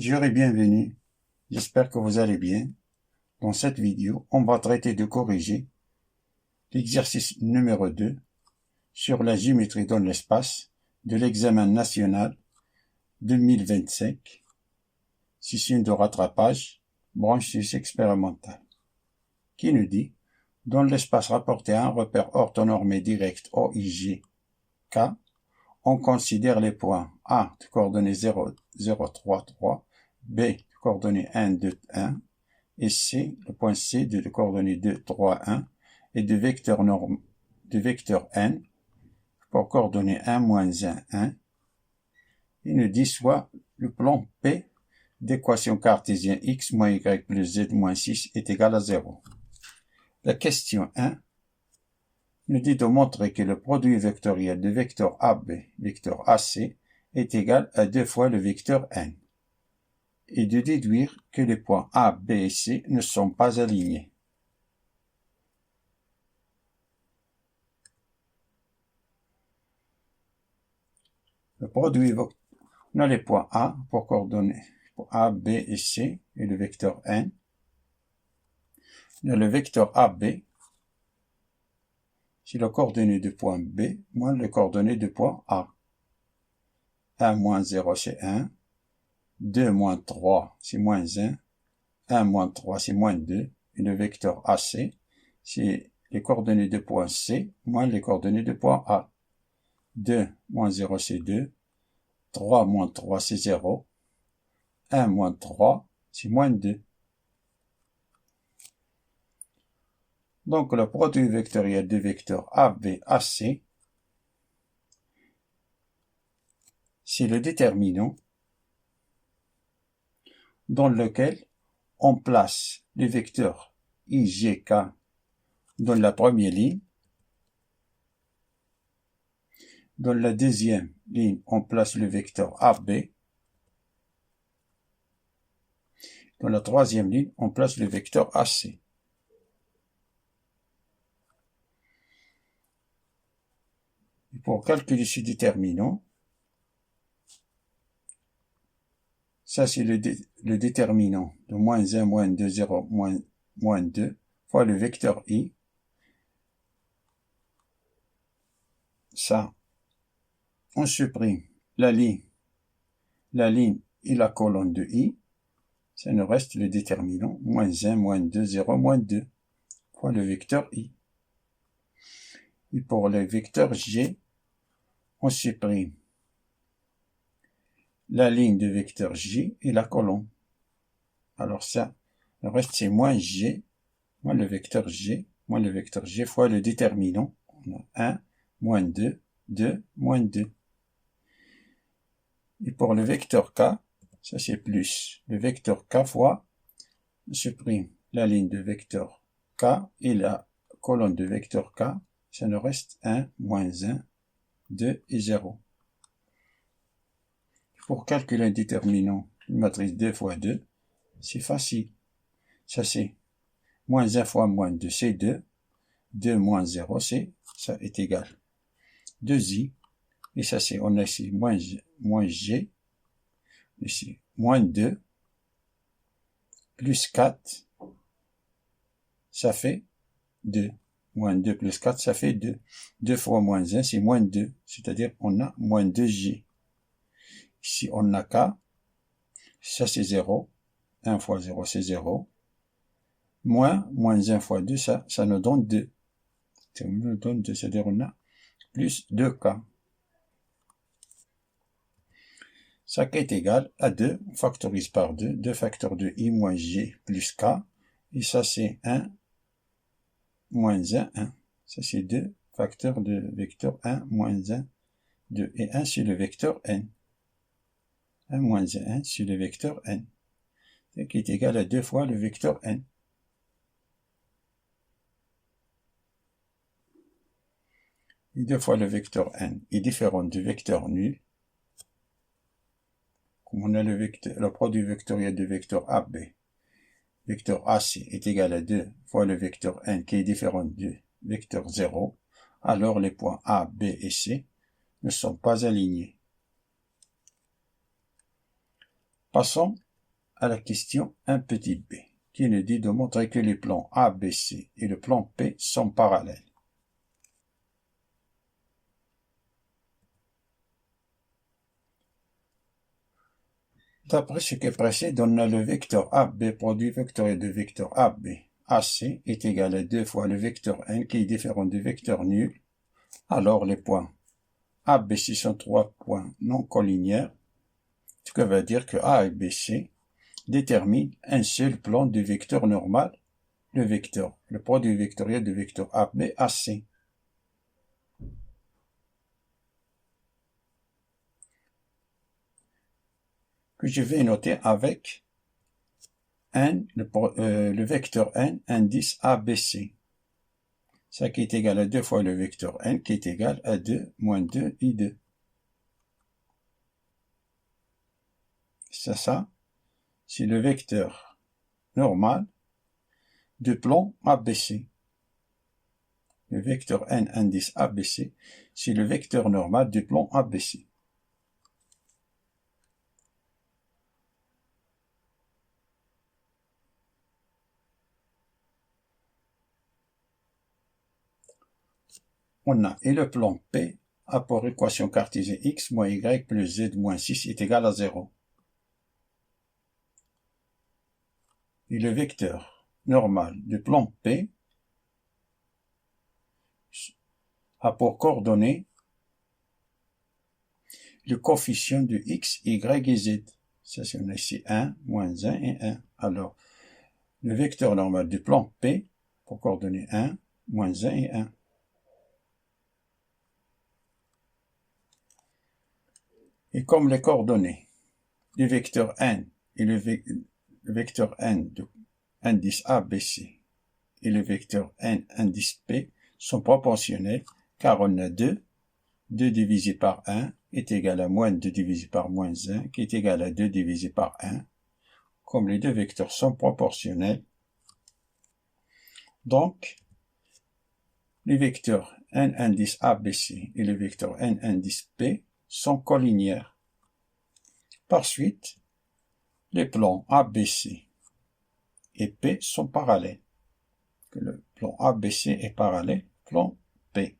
Bonjour et bienvenue, j'espère que vous allez bien. Dans cette vidéo, on va traiter de corriger l'exercice numéro 2 sur la géométrie dans l'espace de l'examen national 2025, session de rattrapage, branche 6 expérimentale, qui nous dit, dans l'espace rapporté à un repère orthonormé direct OIG K, on considère les points A de coordonnées 0, 0, 3, 3, B de coordonnées 1, 2, 1, et C, le point C de coordonnées 2, 3, 1, et de vecteur N pour coordonnées 1, moins 1, 1. Il nous dit soit le plan P d'équation cartésienne x moins y plus z moins 6 est égal à 0. La question 1 nous dit de montrer que le produit vectoriel de vecteur AB, vecteur AC, est égal à 2 fois le vecteur N, et de déduire que les points A, B et C ne sont pas alignés. Le produit, on a les points A pour coordonnées pour A, B et C, et le vecteur N. On a le vecteur AB, c'est la coordonnée du point B moins les coordonnées du point A. 1 moins 0 c'est 1, 2 moins 3 c'est moins 1, 1 moins 3 c'est moins 2, et le vecteur AC c'est les coordonnées du point C moins les coordonnées du point A. 2 moins 0 c'est 2, 3 moins 3 c'est 0, 1 moins 3 c'est moins 2. Donc le produit vectoriel des vecteurs AB, AC, c'est le déterminant dans lequel on place les vecteurs IGK dans la première ligne. Dans la deuxième ligne, on place le vecteur AB. Dans la troisième ligne, on place le vecteur AC. Et pour calculer ce déterminant, ça c'est le déterminant de moins 1, moins 2, 0, moins 2, fois le vecteur I. Ça, on supprime la ligne et la colonne de I. Ça nous reste le déterminant, moins 1, moins 2, 0, moins 2, fois le vecteur I. Et pour le vecteur G, on supprime la ligne de vecteur J et la colonne. Alors ça, le reste c'est moins G, moins le vecteur G, moins le vecteur G fois le déterminant. On a 1, moins 2, 2, moins 2. Et pour le vecteur K, ça c'est plus. Le vecteur K fois, on supprime la ligne de vecteur K et la colonne de vecteur K. Ça nous reste 1, moins 1, 2 et 0. Pour calculer un déterminant, une matrice 2 fois 2, c'est facile. Ça c'est moins 1 fois moins 2, c'est 2. 2 moins 0, c'est, ça est égal 2i. Et ça c'est, on a ici moins g. Ici, moins 2. Plus 4. Ça fait 2. Moins 2 plus 4, ça fait 2. 2 fois moins 1, c'est moins 2. C'est-à-dire, on a moins 2g. Ici, on a k. Ça, c'est 0. 1 fois 0, c'est 0. Moins 1 fois 2, ça nous donne 2. Ça nous donne 2, c'est-à-dire, on a plus 2k. Ça est égal à 2. On factorise par 2. 2 facteurs de i moins g plus k. Et ça, c'est 1. Moins 1, 1. Ça, c'est 2 facteurs de vecteur 1, moins 1, 2. Et 1 sur le vecteur n. 1 moins 1 sur le vecteur n. C'est qui est égal à 2 fois le vecteur n. Et 2 fois le vecteur n est différent du vecteur nul. Comme on a le produit vectoriel du vecteur AB. Vecteur AC est égal à 2 fois le vecteur n qui est différent du vecteur 0, alors les points A, B et C ne sont pas alignés. Passons à la question 1 petit b, qui nous dit de montrer que les plans A, B, C et le plan P sont parallèles. D'après ce qui précède, on a le vecteur AB produit vectoriel de vecteur AB. AC est égal à 2 fois le vecteur n qui est différent du vecteur nul. Alors les points ABC sont 3 points non collinéaires, ce qui veut dire que A et BC déterminent un seul plan du vecteur normal, le produit vectoriel de vecteur AB AC. Que je vais noter avec n, le vecteur n, indice ABC. Ça qui est égal à 2 fois le vecteur n qui est égal à 2 moins 2 I2. Ça, c'est le vecteur normal du plan ABC. Le vecteur n indice ABC, c'est le vecteur normal du plan ABC. On a, et le plan P a pour équation cartésienne x moins y plus z moins 6 est égal à 0. Et le vecteur normal du plan P a pour coordonnées le coefficient de x, y et z. Ça, c'est ici 1, moins 1 et 1. Alors, le vecteur normal du plan P pour coordonner 1, moins 1 et 1. Et comme les coordonnées du vecteur n et le vecteur n de indice A, B, C et le vecteur n indice P sont proportionnels, car on a 2 divisé par 1 est égal à moins 2 divisé par moins 1, qui est égal à 2 divisé par 1. Comme les deux vecteurs sont proportionnels, donc les vecteurs n indice A, B, C et le vecteur n indice P sont collinéaires. Par suite, les plans A, B, C et P sont parallèles. Que le plan A, B, C est parallèle au plan P.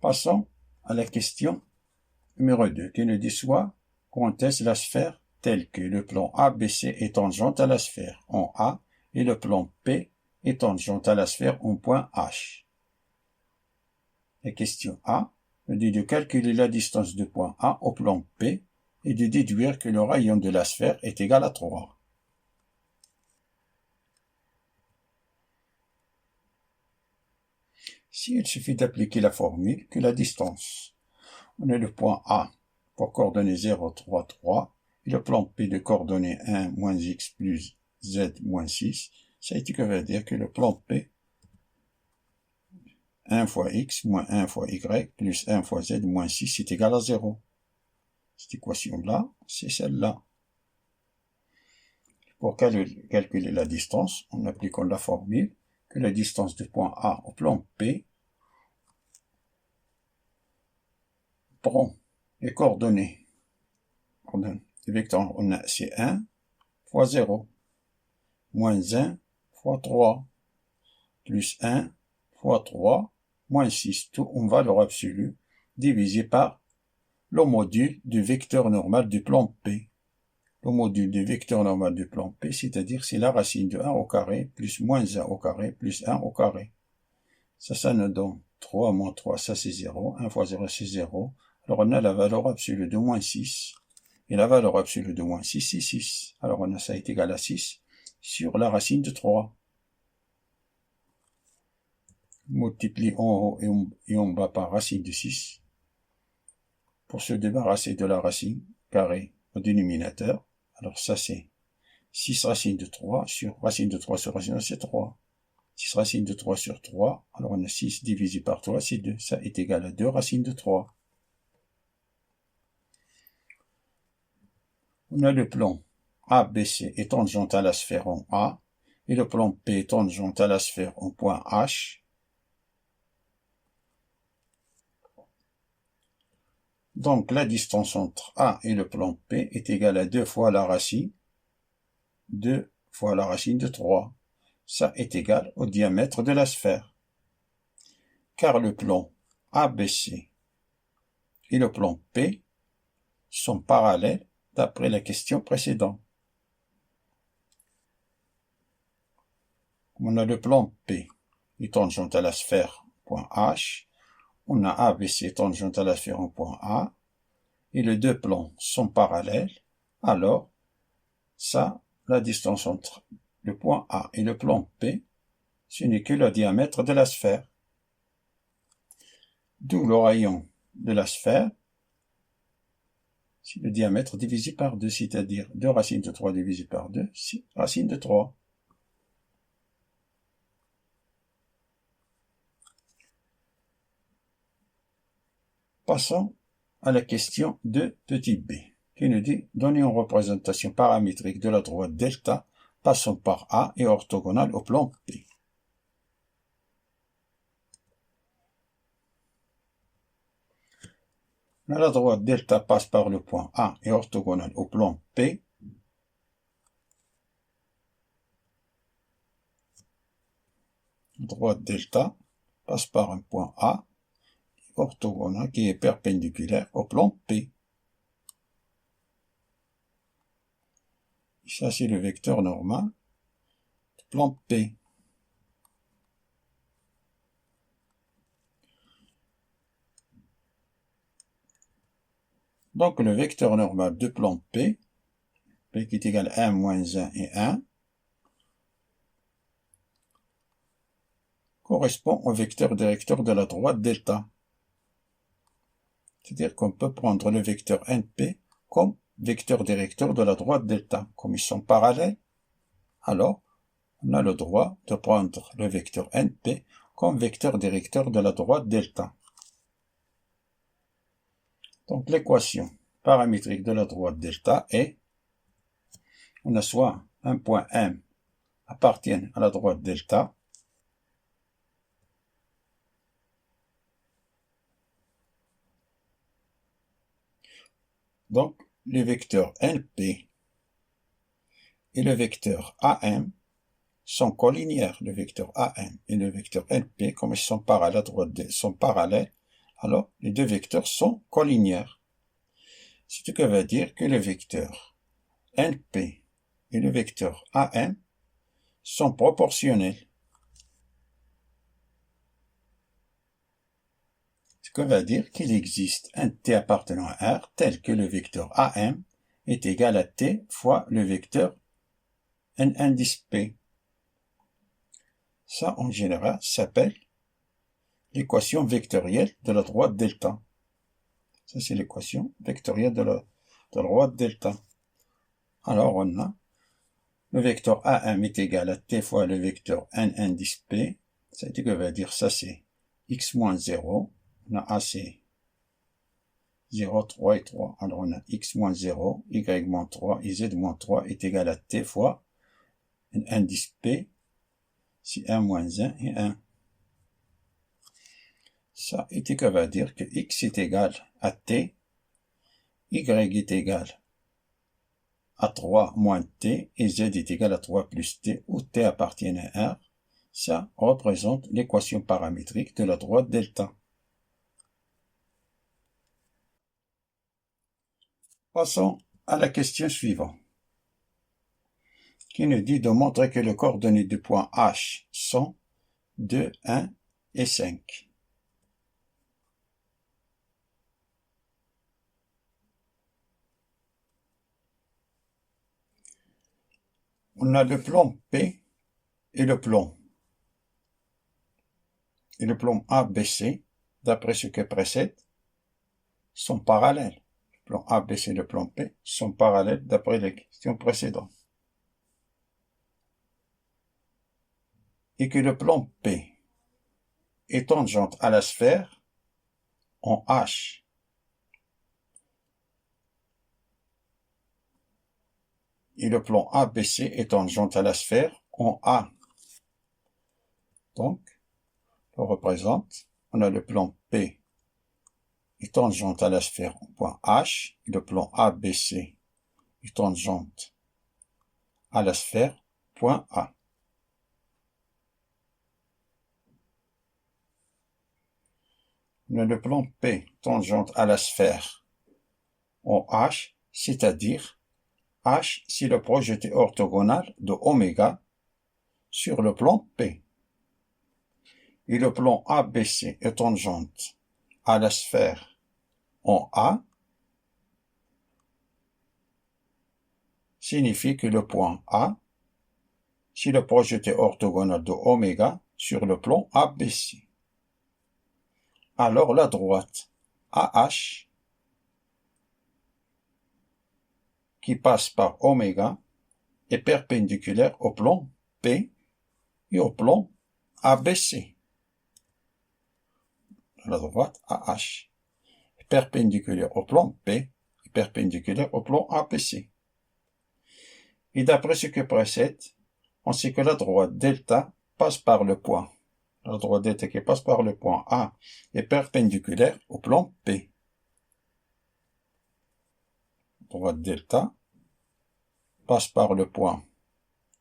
Passons à la question numéro 2, qui nous dit soit conteste la sphère telle que le plan ABC est tangent à la sphère en A et le plan P est tangent à la sphère en point H. La question A nous dit de calculer la distance du point A au plan P et de déduire que le rayon de la sphère est égal à 3. Si il suffit d'appliquer la formule que la distance, on a le point A pour coordonnées 0, 3, 3, et le plan P de coordonnées 1, moins x plus z, moins 6, ça veut dire que le plan P, 1 fois x moins 1 fois y plus 1 fois z moins 6 est égal à 0. Cette équation-là, c'est celle-là. Pour calculer la distance, en appliquant la formule que la distance du point A au plan P prend les coordonnées. Le vecteur, on a c'est 1 fois 0, moins 1 fois 3, plus 1 fois 3, moins 6, tout en valeur absolue, divisé par le module du vecteur normal du plan P. Le module du vecteur normal du plan P, c'est-à-dire c'est la racine de 1 au carré, plus moins 1 au carré, plus 1 au carré. Ça nous donne 3 moins 3, ça c'est 0, 1 fois 0 c'est 0. Alors on a la valeur absolue de moins 6, et la valeur absolue de moins 6 c'est 6. Alors on a ça est égal à 6 sur la racine de 3. Multiplie en haut et en bas par racine de 6 pour se débarrasser de la racine carrée au dénominateur. Alors ça c'est 6 racines de 3 sur racine de 3 sur racine de 3, c'est 3. 6 racines de 3 sur 3, alors on a 6 divisé par 3, c'est 2. Ça est égal à 2 racines de 3. On a le plan ABC est tangent à la sphère en A, et le plan P est tangent à la sphère en point H. Donc la distance entre A et le plan P est égale à 2 fois la racine, 2 fois la racine de 3. Ça est égal au diamètre de la sphère. Car le plan ABC et le plan P sont parallèles d'après la question précédente. On a le plan P est tangent à la sphère, point H. On a ABC tangent à la sphère en point A. Et les deux plans sont parallèles. Alors, ça, la distance entre le point A et le plan P, ce n'est que le diamètre de la sphère. D'où le rayon de la sphère, c'est le diamètre divisé par 2, c'est-à-dire 2 racines de 3 divisé par 2, c'est racine de 3. Passons à la question de petit b, qui nous dit « Donnez une représentation paramétrique de la droite delta passant par A et orthogonale au plan P. » La droite delta passe par le point A et orthogonale au plan P. La droite delta passe par un point A orthogonal qui est perpendiculaire au plan P. Ça, c'est le vecteur normal du plan P. Donc, le vecteur normal de plan P, P qui est égal à 1, moins 1 et 1, correspond au vecteur directeur de la droite delta. C'est-à-dire qu'on peut prendre le vecteur NP comme vecteur directeur de la droite delta. Comme ils sont parallèles, alors on a le droit de prendre le vecteur NP comme vecteur directeur de la droite delta. Donc l'équation paramétrique de la droite delta est, on a soit un point M appartient à la droite delta, donc le vecteur NP et le vecteur AM sont collinéaires. Le vecteur AM et le vecteur NP, comme ils sont parallèles à droite, sont parallèles, alors les deux vecteurs sont collinéaires. Ce qui veut dire que le vecteur NP et le vecteur AM sont proportionnels. Ce qui veut dire qu'il existe un T appartenant à R tel que le vecteur AM est égal à T fois le vecteur N indice P. Ça, en général, s'appelle l'équation vectorielle de la droite delta. Ça, c'est l'équation vectorielle de la droite delta. Alors, on a le vecteur AM est égal à T fois le vecteur N indice P. Ça veut dire ça, c'est X moins 0. On a A, c'est 0, 3 et 3. Alors, on a X moins 0, Y moins 3 et Z moins 3 est égal à T fois N indice P. C'est 1 moins 1 et 1. Ça va dire que X est égal à T, Y est égal à 3 moins T et Z est égal à 3 plus T, où T appartient à R. Ça représente l'équation paramétrique de la droite delta. Passons à la question suivante, qui nous dit de montrer que les coordonnées du point H sont 2, 1 et 5. On a le plan P et le plan ABC, d'après ce que précède, sont parallèles. Le plan ABC et le plan P sont parallèles d'après les questions précédentes. Et que le plan P est tangente à la sphère en H. Et le plan ABC est tangente à la sphère en A. Donc, on représente, on a le plan P est tangente à la sphère au point H, et le plan ABC est tangente à la sphère point A. Le plan P tangente à la sphère en H, c'est-à-dire H si le projeté orthogonal de oméga sur le plan P. Et le plan ABC est tangente à la sphère en A, signifie que le point A, si le projeté orthogonal de oméga sur le plan ABC. Alors la droite AH, qui passe par oméga, est perpendiculaire au plan P et au plan ABC. La droite AH est perpendiculaire au plan P et perpendiculaire au plan ABC. Et d'après ce que précède, on sait que la droite delta passe par le point. La droite delta qui passe par le point A est perpendiculaire au plan P. La droite delta passe par le point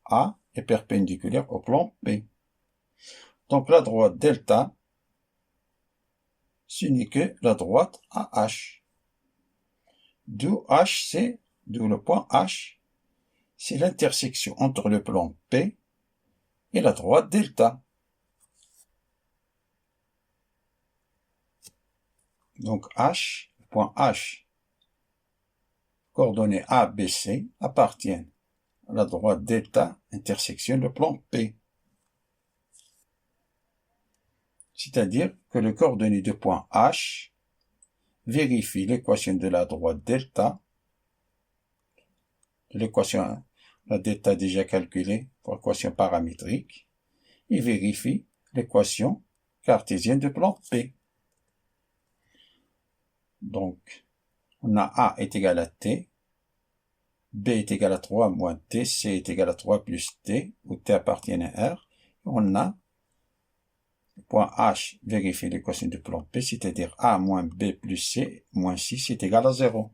A est perpendiculaire au plan P. Donc la droite delta s'unit que la droite AH. D'où le point H, c'est l'intersection entre le plan P et la droite delta. Donc H, le point H, coordonnées A, B, C, appartiennent à la droite delta intersection le plan P. C'est-à-dire que le coordonnées du point H vérifie l'équation de la droite delta, l'équation, la delta déjà calculée pour l'équation paramétrique, et vérifie l'équation cartésienne du plan P. Donc, on a A est égal à T, B est égal à 3 moins T, C est égal à 3 plus T, où T appartient à R. On a le point H vérifie l'équation du plan P, c'est-à-dire A moins B plus C moins 6 est égal à 0.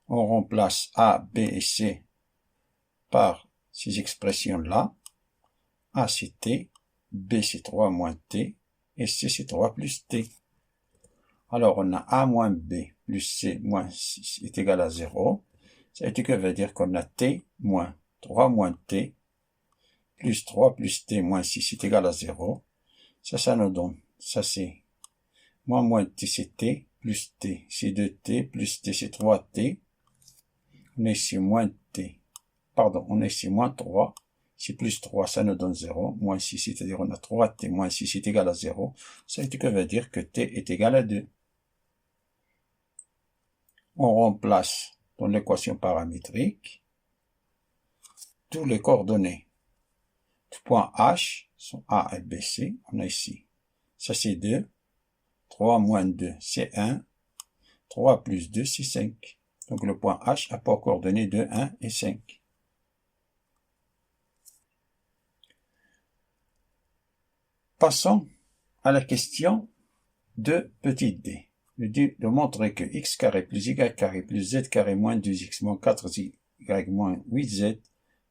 On remplace A, B et C par ces expressions-là. A c'est T, B c'est 3 moins T, et C c'est 3 plus T. Alors on a A moins B plus C moins 6 est égal à 0. Ça veut dire qu'on a T moins 3 moins T plus 3 plus T moins 6 est égal à 0. Ça nous donne, ça c'est moins T c'est T plus T c'est 2T plus T c'est 3T. On a ici moins T, pardon, on a ici moins 3. C'est plus 3, ça nous donne 0. Moins 6, c'est-à-dire on a 3T moins 6 est égal à 0. Ça veut dire que T est égal à 2. On remplace dans l'équation paramétrique tous les coordonnées du point H sont A et B, C. On a ici, ça c'est 2. 3 moins 2, c'est 1. 3 plus 2, c'est 5. Donc le point H a pour coordonnées 2, 1 et 5. Passons à la question de petit d. Il dit de montrer que x carré plus y carré plus z carré moins 2x moins 4y moins 8z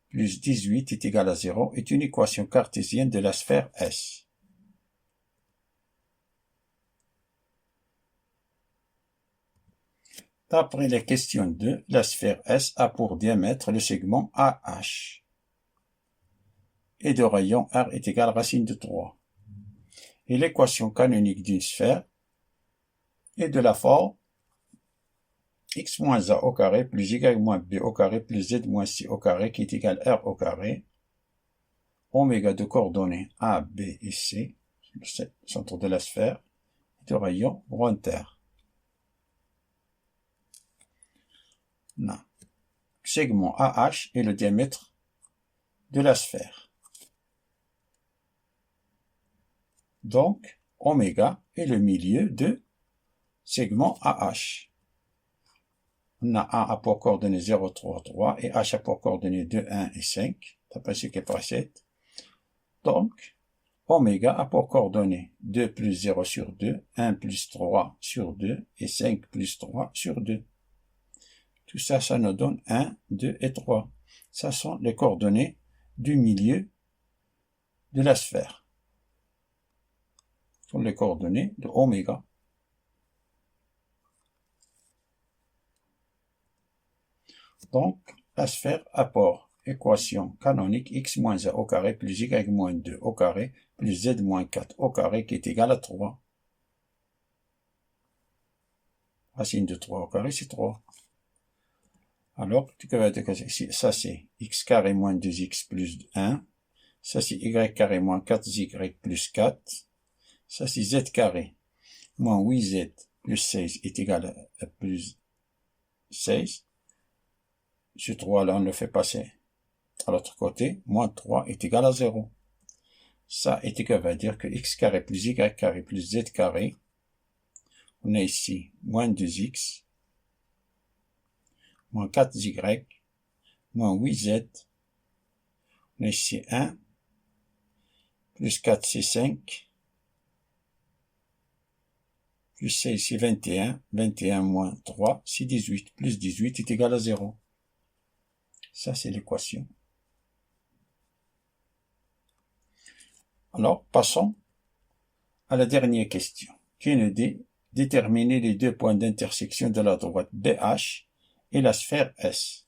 plus 18 est égal à 0 est une équation cartésienne de la sphère S. D'après la question 2, la sphère S a pour diamètre le segment AH et de rayon R est égal à racine de 3. Et l'équation canonique d'une sphère est de la forme x moins a au carré plus y moins b au carré plus z moins c au carré qui est égal à r au carré, oméga de coordonnées a, b et c, le centre de la sphère, et de rayon rond R. Non. Segment AH est le diamètre de la sphère. Donc, oméga est le milieu de segment AH. On a A pour coordonnées 0,3, 3 et H a pour coordonnées 2, 1 et 5, d'après ce qui précède. Donc, oméga a pour coordonnées 2 plus 0 sur 2, 1 plus 3 sur 2 et 5 plus 3 sur 2. Tout ça, ça nous donne 1, 2 et 3. Ça sont les coordonnées du milieu de la sphère. Ce sont les coordonnées de oméga. Donc, la sphère a pour équation canonique x moins 1 au carré plus y moins 2 au carré plus z moins 4 au carré qui est égal à 3. Racine de 3 au carré, c'est 3. Alors, tu vas dire que ça c'est x carré moins 2x plus 1. Ça c'est y carré moins 4y plus 4. Ça c'est z carré moins 8z plus 16 est égal à plus 16. Ce 3 là, on le fait passer à l'autre côté. Moins 3 est égal à 0. Ça est égal à dire que x carré plus y carré plus z carré. On a ici moins 2x, moins 4y, moins 8z. On a ici 1, plus 4 c'est 5, plus 16 c'est 21, 21 moins 3 c'est 18, plus 18 est égal à 0. Ça c'est l'équation. Alors, passons à la dernière question, qui nous dit déterminer les deux points d'intersection de la droite BH et la sphère S.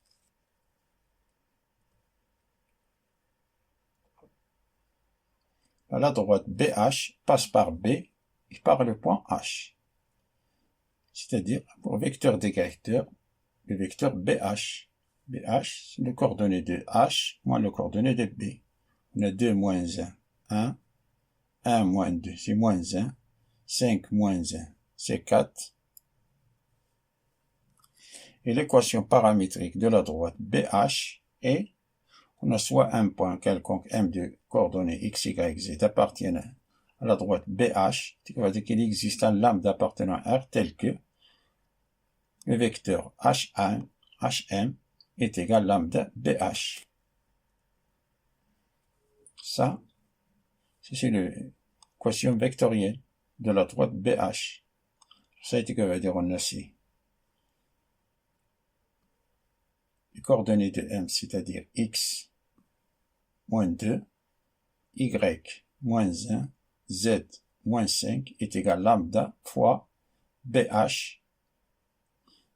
La droite BH passe par B et par le point H. C'est-à-dire, pour vecteur dégresseur, le vecteur BH. BH, c'est le coordonnées de H moins le coordonnées de B. On a 2 moins 1, 1. 1 moins 2, c'est moins 1. 5 moins 1, c'est 4. Et l'équation paramétrique de la droite BH est, on a soit un point quelconque M de coordonnées x, y, z appartiennent à la droite BH, qui va dire qu'il existe un lambda appartenant à R tel que le vecteur H1, HM est égal à lambda BH. Ça, c'est l'équation vectorielle de la droite BH. Ça va dire on a ici les coordonnées de M, c'est-à-dire x moins 2, y moins 1, z moins 5 est égal à lambda fois BH.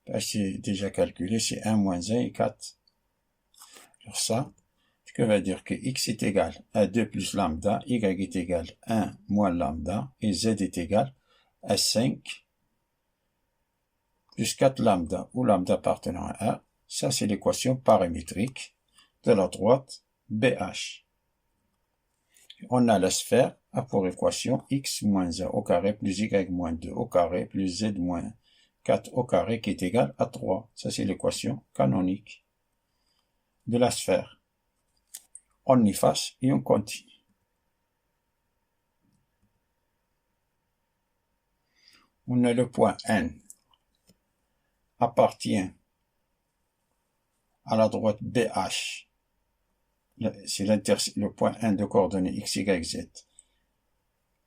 BH c'est déjà calculé, c'est 1 moins 1 et 4. Alors ça, ce que va dire que x est égal à 2 plus lambda, y est égal à 1 moins lambda, et z est égal à 5 plus 4 lambda, ou lambda appartenant à A. Ça, c'est l'équation paramétrique de la droite BH. On a la sphère a pour équation x moins 1 au carré plus y moins 2 au carré plus z moins 4 au carré qui est égal à 3. Ça, c'est l'équation canonique de la sphère. On efface et on continue. On a le point N appartient à la droite BH. C'est le point N de coordonnées x, y, z.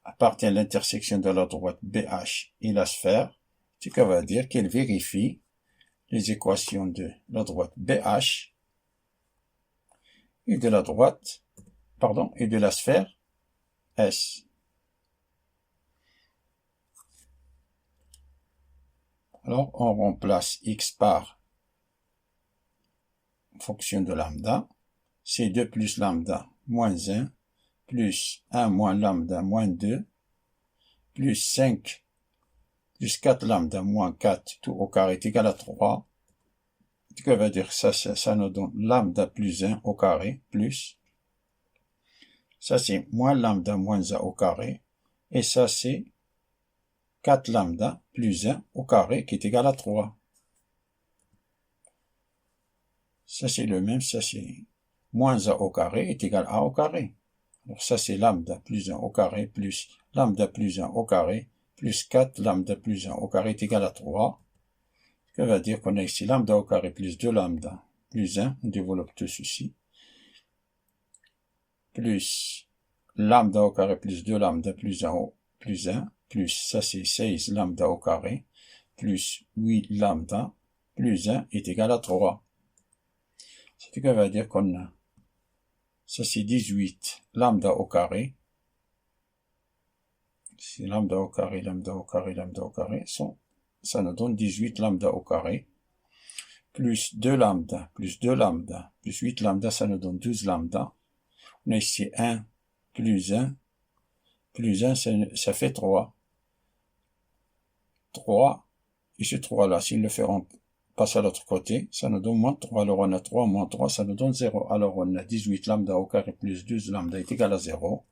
Appartient à l'intersection de la droite BH et la sphère, ce qui va dire qu'elle vérifie les équations de la droite BH et de la droite, et de la sphère S. Alors, on remplace x par fonction de lambda, c'est 2 plus lambda moins 1, plus 1 moins lambda moins 2, plus 5 plus 4 lambda moins 4, tout au carré est égal à 3. Ce que veut dire ça, ça nous donne lambda plus 1 au carré, plus, ça c'est moins lambda moins 1 au carré, et ça c'est 4 lambda plus 1 au carré qui est égal à 3. Ça c'est le même, ça c'est moins 1 au carré est égal à A au carré. Alors ça c'est lambda plus 1 au carré plus lambda plus 1 au carré plus 4 lambda plus 1 au carré est égal à 3. Ce qui va dire qu'on a ici lambda au carré plus 2 lambda plus 1, on développe tout ceci, plus lambda au carré plus 2 lambda plus 1 plus ça c'est 16 lambda au carré plus 8 lambda plus 1 est égal à 3. Ce qui veut dire qu'on a, ça c'est 18 lambda au carré, c'est lambda au carré, lambda au carré, lambda au carré, ça nous donne 18 lambda au carré, plus 2 lambda, plus 2 lambda, plus 8 lambda, ça nous donne 12 lambda. On a ici 1 plus 1, plus 1, ça fait 3. 3, et ce 3 là, si le fait on passe à l'autre côté, ça nous donne moins 3. Alors on a 3 moins 3, ça nous donne 0. Alors on a 18 lambda au carré plus 12 lambda est égal à 0.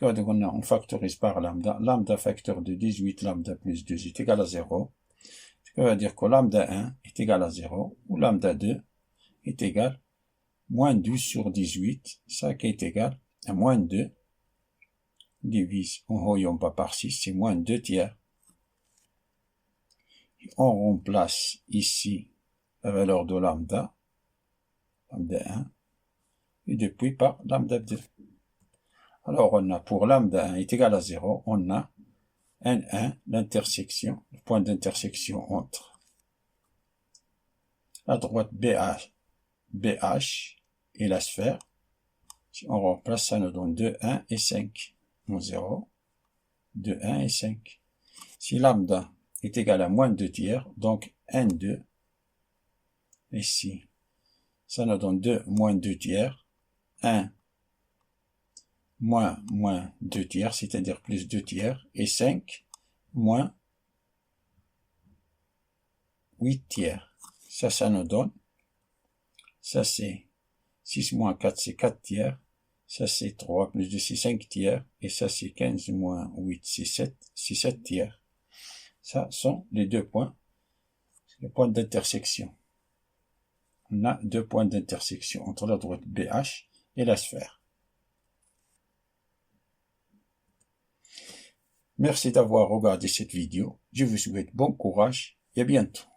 Donc on factorise par lambda. Lambda facteur de 18 lambda plus 2 est égal à 0. Ce qui veut dire que lambda 1 est égal à 0, ou lambda 2 est égal moins 12 sur 18, ça qui est égal à moins 2, divise en haut et en bas par 6, c'est moins 2 tiers. Et on remplace ici la valeur de lambda 1, et depuis par lambda 2. Alors on a pour lambda 1 est égal à 0, on a N1, l'intersection, le point d'intersection entre la droite BH et la sphère. Si on remplace, ça nous donne 2, 1 et 5. 0, 2, 1 et 5. Si lambda est égal à moins 2 tiers, donc N2, ici, ça nous donne 2 moins 2 tiers, 1 moins 2 tiers, c'est-à-dire plus 2 tiers, et 5 moins 8 tiers. Ça nous donne, ça c'est 6 moins 4, c'est 4 tiers, ça c'est 3 plus 2, c'est 5 tiers, et ça c'est 15 moins 8, c'est 7 tiers. Ça sont les deux points, les points d'intersection. On a deux points d'intersection entre la droite BH et la sphère. Merci d'avoir regardé cette vidéo. Je vous souhaite bon courage et à bientôt.